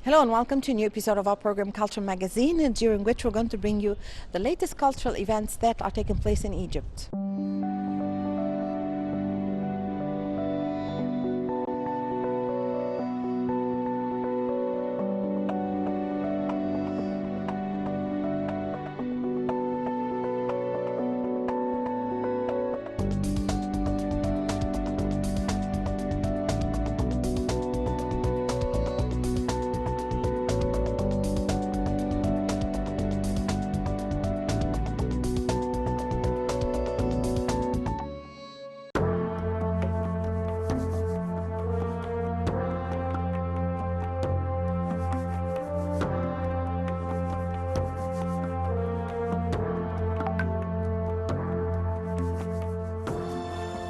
Hello and welcome to a new episode of our program Culture Magazine, during which we're going to bring you the latest cultural events that are taking place in Egypt.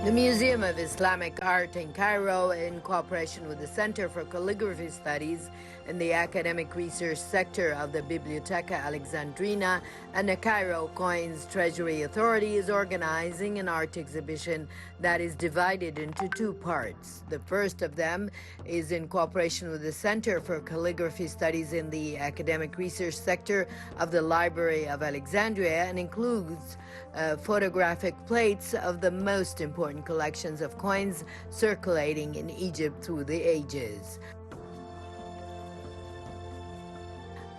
The Museum of Islamic Art in Cairo, in cooperation with the Center for Calligraphy Studies in the Academic Research Sector of the Biblioteca Alexandrina and the Cairo Coins Treasury Authority, is organizing an art exhibition that is divided into two parts. The first of them is in cooperation with the Center for Calligraphy Studies in the Academic Research Sector of the Library of Alexandria and includes photographic plates of the most important collections of coins circulating in Egypt through the ages.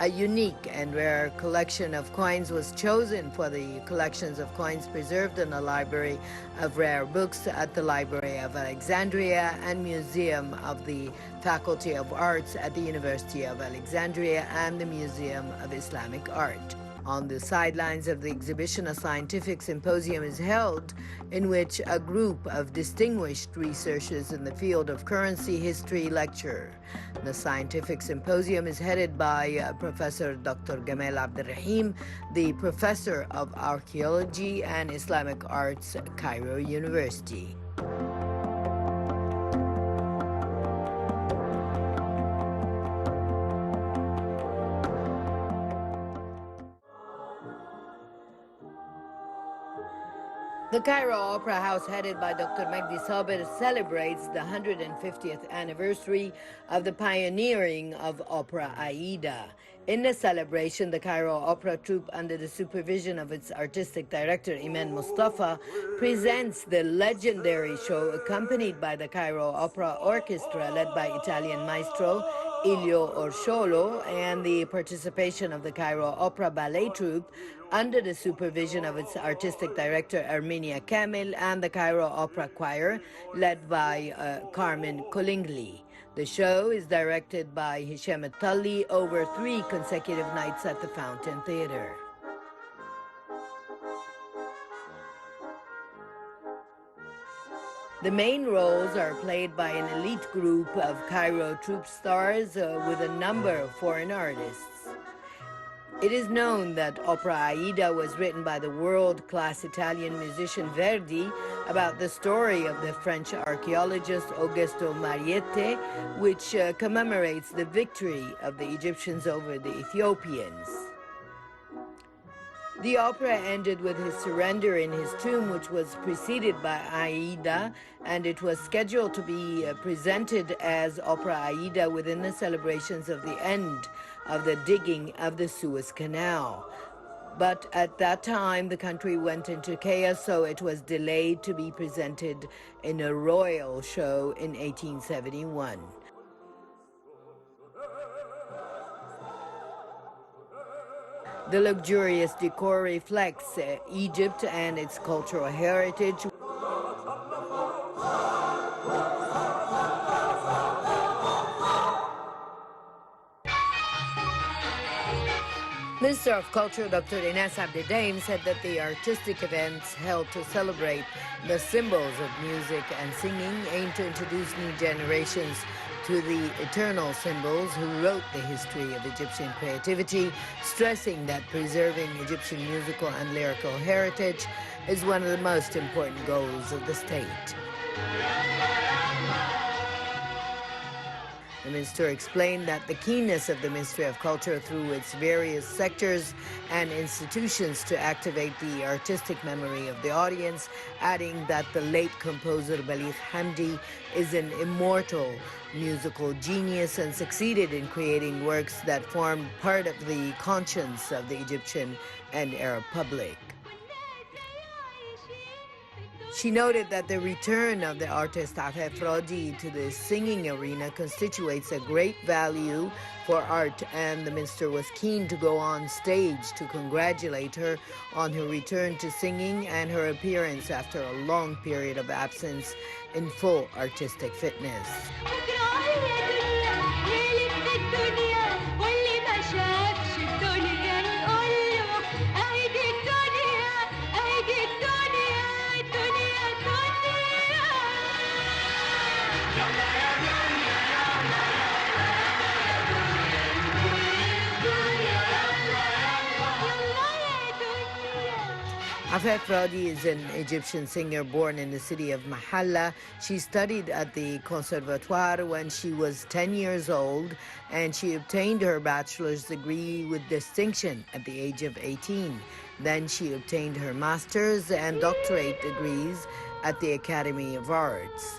A unique and rare collection of coins was chosen for the collections of coins preserved in the Library of Rare Books at the Library of Alexandria and Museum of the Faculty of Arts at the University of Alexandria and the Museum of Islamic Art. On the sidelines of the exhibition, a scientific symposium is held in which a group of distinguished researchers in the field of currency history lecture. The scientific symposium is headed by Professor Dr. Gamal Abdelrahim, the Professor of Archaeology and Islamic Arts at Cairo University. The Cairo Opera House, headed by Dr. Magdi Saber, celebrates the 150th anniversary of the pioneering of Opera Aida. In the celebration, the Cairo Opera Troupe, under the supervision of its artistic director, Iman Mustafa, presents the legendary show accompanied by the Cairo Opera Orchestra, led by Italian maestro Elio Orciolo, and the participation of the Cairo Opera Ballet Troupe under the supervision of its artistic director Armenia Kamil and the Cairo Opera Choir, led by Carmen Kolingli. The show is directed by Hisham At-Talli over 3 consecutive nights at the Fountain Theater. The main roles are played by an elite group of Cairo troupe stars with a number of foreign artists. It is known that Opera Aida was written by the world-class Italian musician Verdi about the story of the French archaeologist Augusto Mariette, which commemorates the victory of the Egyptians over the Ethiopians. The opera ended with his surrender in his tomb, which was preceded by Aida, and it was scheduled to be presented as Opera Aida within the celebrations of the end of the digging of the Suez Canal. But at that time, the country went into chaos, so it was delayed to be presented in a royal show in 1871. The luxurious decor reflects Egypt and its cultural heritage. Minister of Culture Dr. Ines Abdedaim said that the artistic events held to celebrate the symbols of music and singing aim to introduce new generations to the eternal symbols who wrote the history of Egyptian creativity, stressing that preserving Egyptian musical and lyrical heritage is one of the most important goals of the state. The minister explained that the keenness of the Ministry of Culture through its various sectors and institutions to activate the artistic memory of the audience, adding that the late composer Baligh Hamdi is an immortal musical genius and succeeded in creating works that formed part of the conscience of the Egyptian and Arab public. She noted that the return of the artist Afaf Rodi to the singing arena constitutes a great value for art, and the minister was keen to go on stage to congratulate her on her return to singing and her appearance after a long period of absence in full artistic fitness. Afaf Rodi is an Egyptian singer born in the city of Mahalla. She studied at the Conservatoire when she was 10 years old, and she obtained her bachelor's degree with distinction at the age of 18. Then she obtained her master's and doctorate degrees at the Academy of Arts.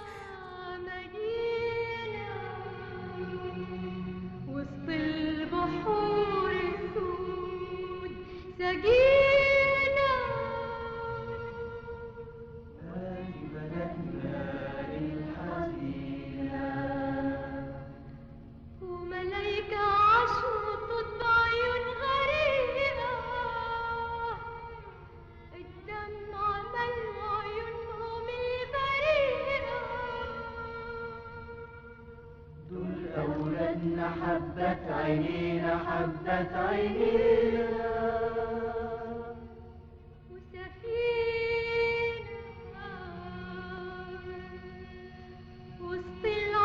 حبت عينينا حبت عينينا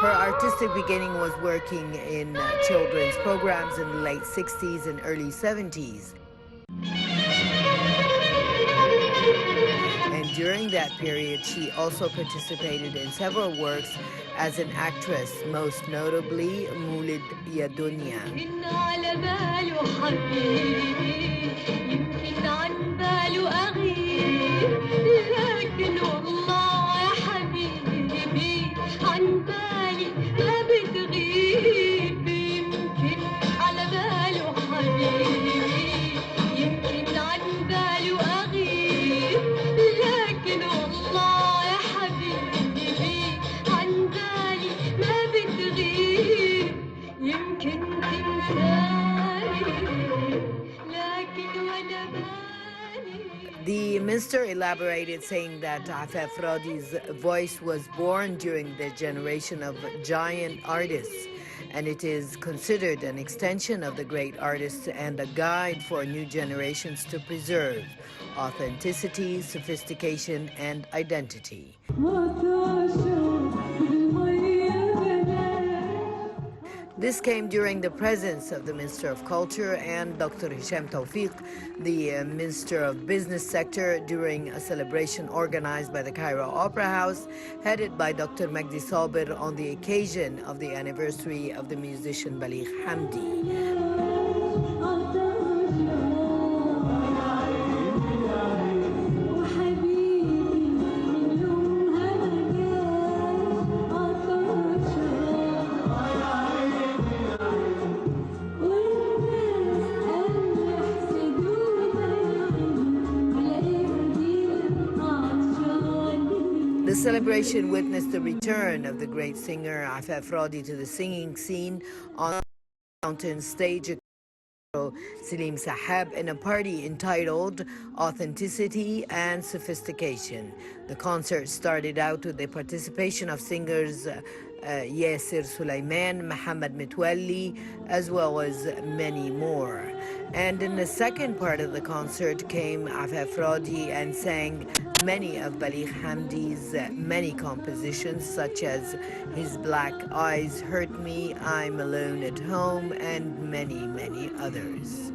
Her artistic beginning was working in children's programs in the late 60s and early 70s. And during that period, she also participated in several works as an actress, most notably Moulid Ya Dunya. The minister elaborated, saying that Afaf Rodi's voice was born during the generation of giant artists, and it is considered an extension of the great artists and a guide for new generations to preserve authenticity, sophistication, and identity. This came during the presence of the Minister of Culture and Dr. Hisham Tawfiq, the Minister of Business Sector, during a celebration organized by the Cairo Opera House, headed by Dr. Magdi Sabir on the occasion of the anniversary of the musician Baligh Hamdi. The celebration witnessed the return of the great singer Afaf Rodi to the singing scene on the mountain stage Salim Sahab in a party entitled Authenticity and Sophistication. The concert started out with the participation of singers Yasir Sulaiman, Muhammad Mitwalli, as well as many more. And in the second part of the concert came Afaf Rodi and sang many of Baligh Hamdi's many compositions, such as His Black Eyes Hurt Me, I'm Alone at Home, and many, many others.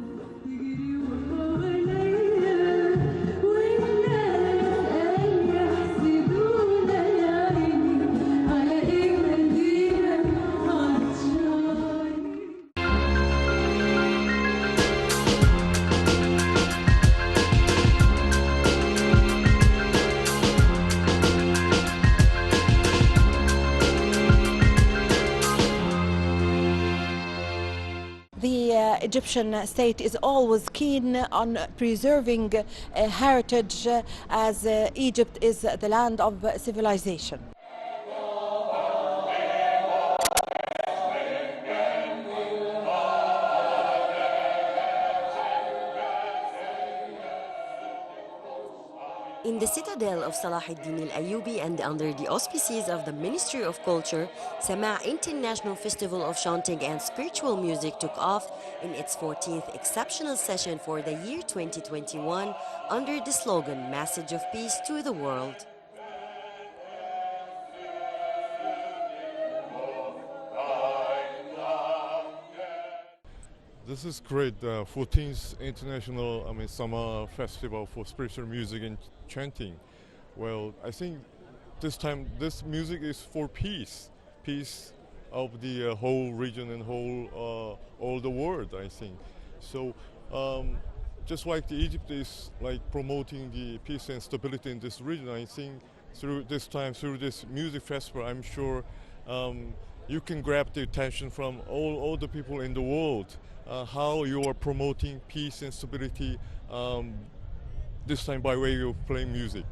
Egyptian state is always keen on preserving heritage as Egypt is the land of civilization. In the citadel of Salah ad-Din al-Ayyubi and under the auspices of the Ministry of Culture, Sama' International Festival of Chanting and Spiritual Music took off in its 14th exceptional session for the year 2021 under the slogan Message of Peace to the World. This is great, 14th International Summer Festival for Spiritual Music and Chanting. Well, I think this time this music is for peace of the whole region and all the world, I think. So just like Egypt is like promoting the peace and stability in this region, I think through this music festival, I'm sure you can grab the attention from all the people in the world. How you are promoting peace and stability this time by way of playing music.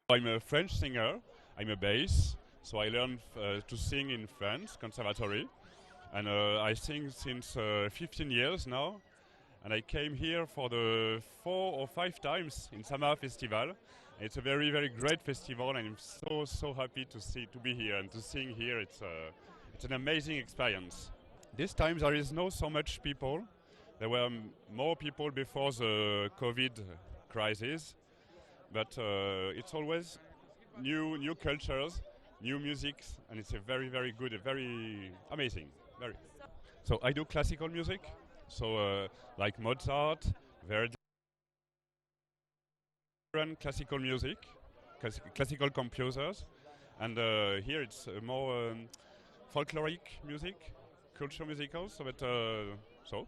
I'm a French singer, I'm a bass, so I learned to sing in France, conservatory, and I sing since 15 years now, and I came here for the 4 or 5 times in Sama Festival. It's a very, very great festival, and I'm so happy to be here and to sing here. It's an amazing experience. This time there is not so much people. There were more people before the COVID crisis. But it's always new cultures, new musics, and it's a very, very good, very amazing. Very. So I do classical music, so like Mozart, Verdi, classical music, classical composers, and here it's more folkloric music, culture musicals. So, but so.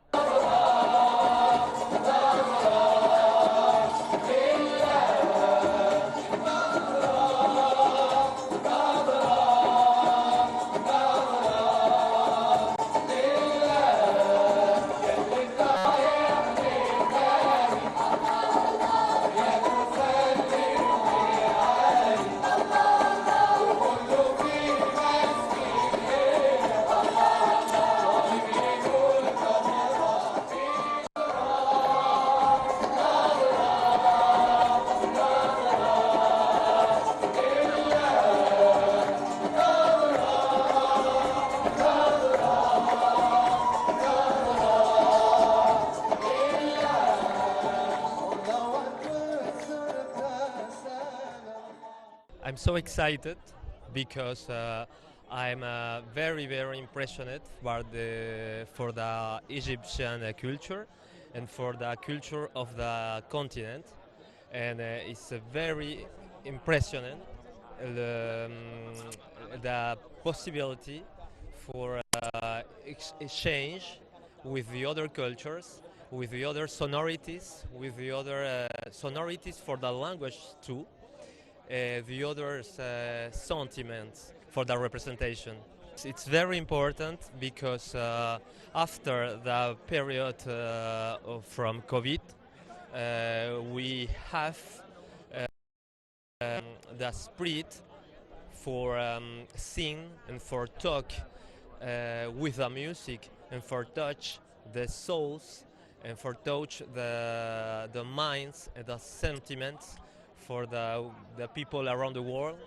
I'm so excited because I'm very, very impressed for the Egyptian culture and for the culture of the continent, and it's very impressionant the possibility for exchange with the other cultures, with the other sonorities, with the other sonorities for the language too. The other sentiments for the representation. It's very important because after the period from COVID, we have the spirit for sing and for talk with the music and for touch the souls and for touch the minds and the sentiments for the people around the world.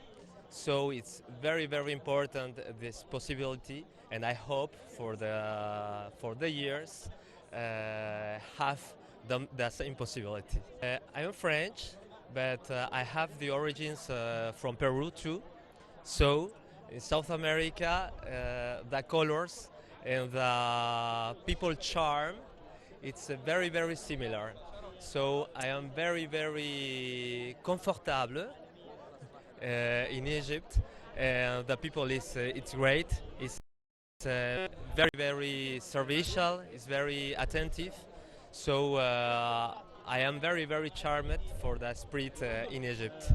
So it's very very important this possibility, and I hope for the years have the same possibility. I am French, but I have the origins from Peru too. So in South America, the colors and the people charm, it's very very similar. So I am very very comfortable in Egypt, and the people is it's great. It's very very servicial. It's very attentive. So I am very very charmed for the spirit in Egypt.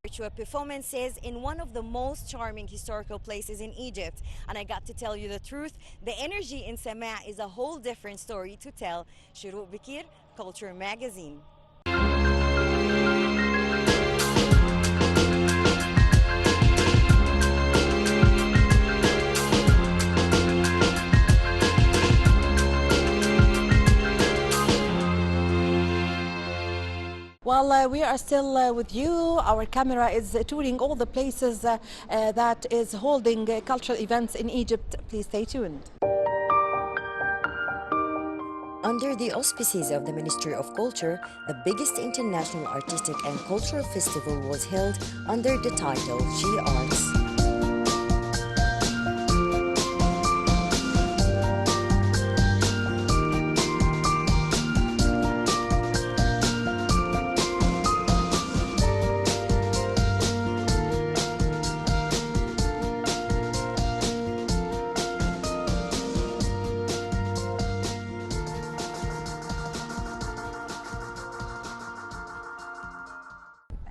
Virtual performances in one of the most charming historical places in Egypt. And I got to tell you the truth, the energy in Sama' is a whole different story to tell. Shuruk Bikir, Culture Magazine. Well, we are still with you. Our camera is touring all the places that is holding cultural events in Egypt. Please stay tuned. Under the auspices of the Ministry of Culture, the biggest international artistic and cultural festival was held under the title She Arts.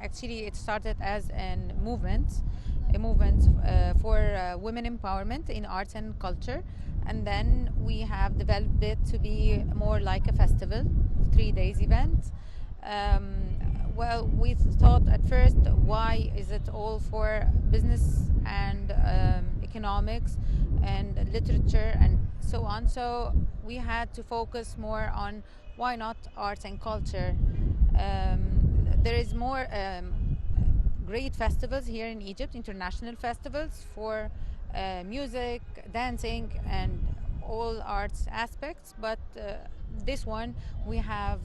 Actually, it started as a movement for women empowerment in arts and culture, and then we have developed it to be more like a festival, 3 days event. Well, we thought at first, why is it all for business and economics and literature and so on? So we had to focus more on why not arts and culture. There is more great festivals here in Egypt, international festivals for music, dancing, and all arts aspects. But this one, we have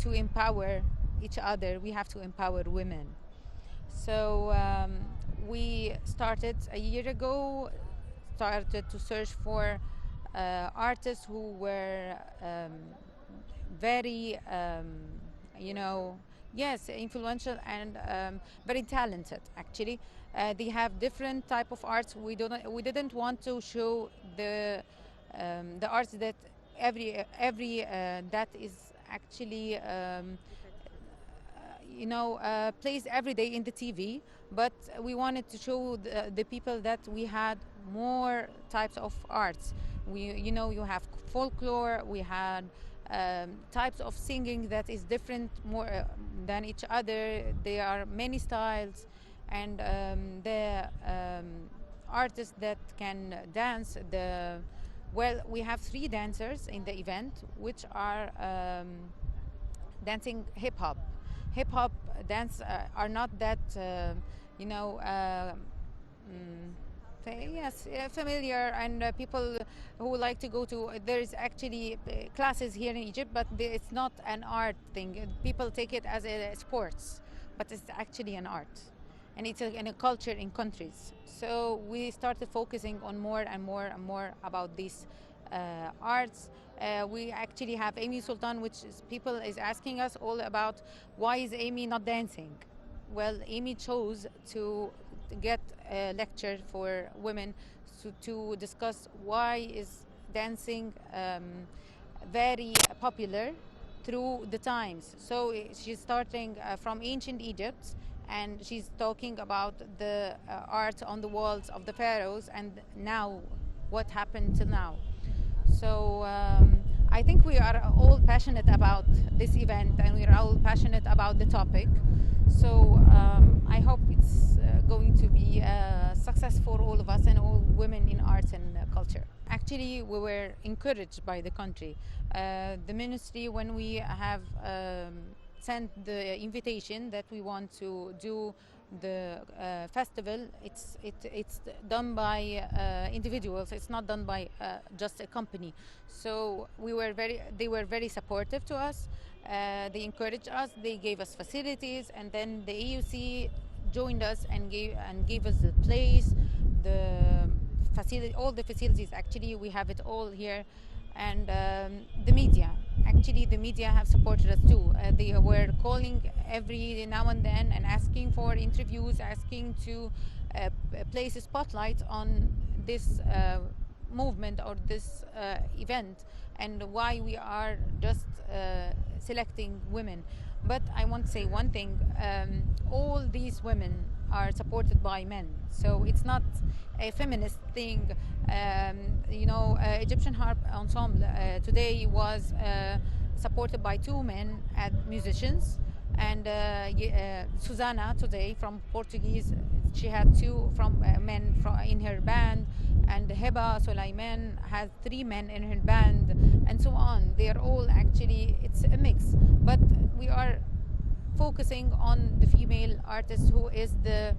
to empower each other. We have to empower women. So we started a year ago. Started to search for artists who were very, influential and very talented. Actually, they have different type of arts. We didn't want to show the arts that every that is actually plays every day in the TV. But we wanted to show the people that we had more types of arts. You have folklore, we had types of singing that is different more than each other. There are many styles, and artists that can dance. Well, we have 3 dancers in the event, which are dancing hip hop. Hip hop dance are not that, you know. Yes, familiar, and people who like to go to. There is actually classes here in Egypt, but it's not an art thing. People take it as a sports, but it's actually an art, and it's a culture in countries. So we started focusing on more and more and more about these arts. We actually have Amy Sultan, which is, people is asking us all about why is Amy not dancing. Well, Amy chose to get a lecture for women to discuss why is dancing very popular through the times. So she's starting from ancient Egypt, and she's talking about the art on the walls of the pharaohs, and now what happened till now. So I think we are all passionate about this event, and we are all passionate about the topic. So I hope it's going to be a success for all of us and all women in arts and culture. Actually, we were encouraged by the country. The ministry, when we have sent the invitation that we want to do the festival, it's done by individuals. It's not done by just a company. So they were very supportive to us. They encouraged us. They gave us facilities, and then the AUC joined us and gave us the place, the facility, all the facilities. Actually, we have it all here, and the media. Actually, the media have supported us too. They were calling every now and then and asking for interviews, asking to place a spotlight on this movement or this event, and why we are just selecting women. But I want to say one thing, all these women are supported by men, so it's not a feminist thing. Egyptian Harp Ensemble today was supported by 2 men as musicians, and Susana today from Portuguese, she had 2 from men in her band, and Heba Sulaiman has 3 men in her band, and so on. They are all actually, it's a mix, but we are focusing on the female artist who is the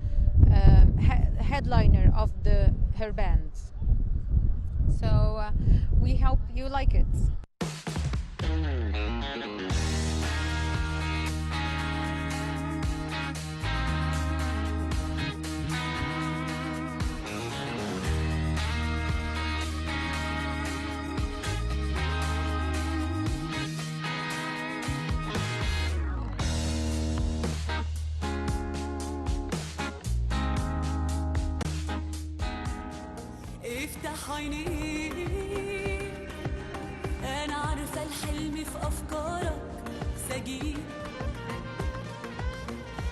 headliner of her band. So we hope you like it. افتح عينيك، أنا عارفة الحلم في أفكارك سجين.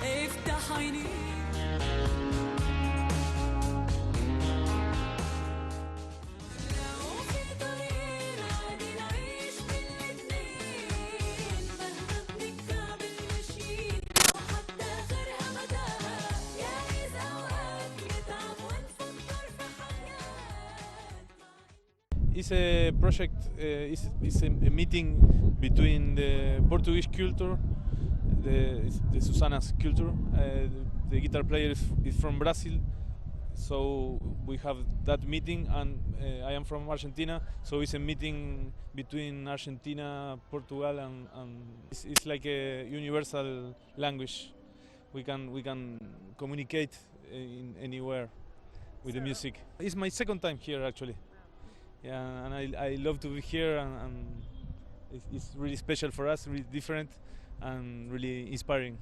افتح عينيك. It's a project, it's a meeting between the Portuguese culture, the Susana's culture. The guitar player is from Brazil, so we have that meeting, and I am from Argentina, so it's a meeting between Argentina, Portugal, and it's like a universal language. We can communicate in anywhere with the music. It's my second time here actually. Yeah, and I love to be here, and it's really special for us, really different and really inspiring.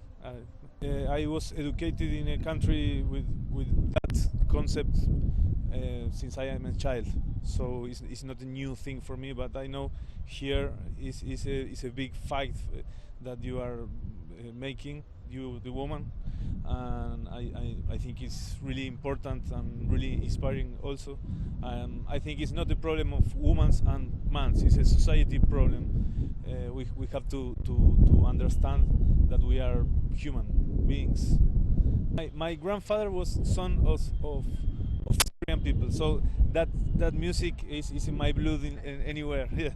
I was educated in a country with that concept since I am a child, so it's not a new thing for me, but I know here is a big fight that you are making, you the woman, and I think it's really important and really inspiring also. I think it's not a problem of women and men, it's a society problem. We have to understand that we are human beings. My grandfather was son of Korean people. So that music is in my blood in anywhere. Yeah.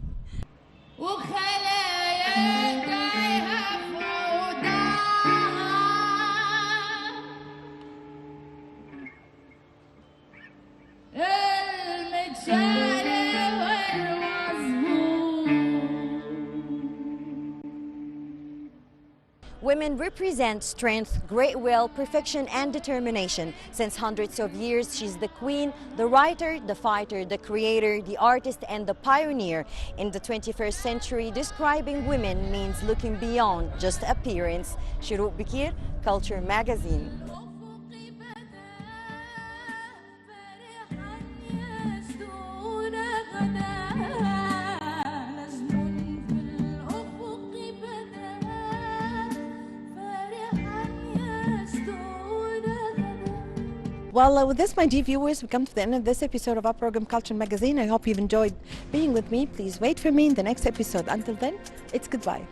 Women represent strength, great will, perfection, and determination. Since hundreds of years, she's the queen, the writer, the fighter, the creator, the artist, and the pioneer. In the 21st century, describing women means looking beyond just appearance. Shuruk Bikir, Culture Magazine. Well, with this, my dear viewers, we come to the end of this episode of our program, Culture Magazine. I hope you've enjoyed being with me. Please wait for me in the next episode. Until then, it's goodbye.